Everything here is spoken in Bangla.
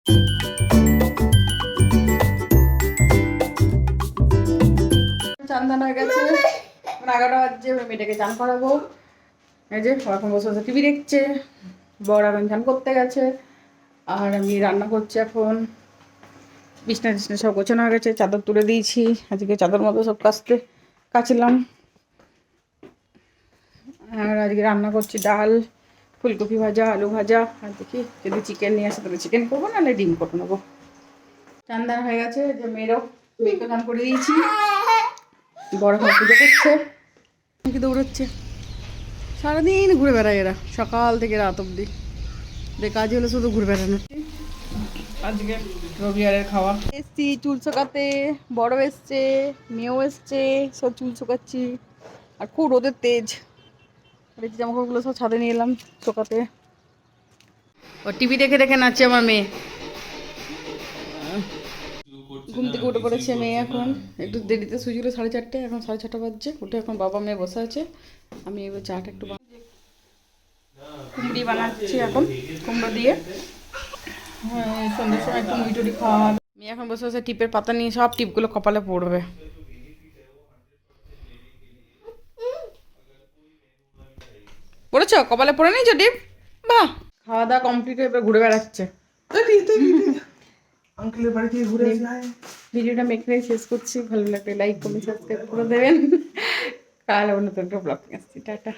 চান ধান হয়ে গেছে, 11টা বাজছে, মেয়েটাকে চান করাবো। এই যে এখন বসে বসে টিভি দেখছে, বড় এখন চান করতে গেছে, আর আমি রান্না করছি এখন। বিছনা টিছনা সব গোছানো হয়ে গেছে, চাদর তুলে দিয়েছি, আজকে চাদর মতো সব কাচলাম। আর আজকে রান্না করছি ডাল, ফুলকপি ভাজা, আলু ভাজা, আর দেখি যদি চিকেন নিয়ে আসে তাহলে চিকেন করবো, নাহলে ডিম করে নেবো। চান দান হয়ে গেছে, যে মেয়েকে চান করে দিয়েছি, বড় ঘর পুজো করছে, কি দৌড়চ্ছে, সারাদিন ঘুরে বেড়ায় এরা সকাল থেকে রাত অবধি, কাজ হলো শুধু ঘুরে বেড়ানো। আজকে রবিবারের খাওয়া এসছি চুল শোকাতে, বড় এসছে, মেয়েও এসছে, সব চুল শোকাচ্ছি, আর খুব রোদের তেজ। দেখছি জামাকাপড়গুলো সব ছাদে নিয়ে এলাম শোকাতে। ও টিভি দেখে দেখে নাচছে আমার মেয়ে, ঘুম থেকে উঠে পড়েছে মেয়ে, এখন একটু দেরিতে শুয়েছিল 4:30, এখন 6:30 বাজছে, উঠে এখন বাবা মেয়ে বসে আছে। আমি এবার চাটা একটু কুমড়ি বানাচ্ছি এখন, কুমড়ো দিয়ে। হ্যাঁ, সন্ধ্যের সময় একটু মুড়ি টুড়ি খাওয়া। মেয়ে এখন বসে বসে টিপের পাতা নিয়ে সব টিপগুলো কপালে পড়বে। পড়েছো? কপালে পড়ে নিয়েছো টিপ? বাহ, খাওয়া দাওয়া কমপ্লিট হয়ে এবার ঘুরে বেড়াচ্ছে। আঙ্কেলের বাড়ি থেকে ঘুরে ভিডিওটা এখানেই শেষ করছি, ভালো লাগলে লাইক কমেন্ট সাবস্ক্রাইব করে দেবেন। কাল অন্য একটা ব্লগ নিয়ে আসছি, টাটা।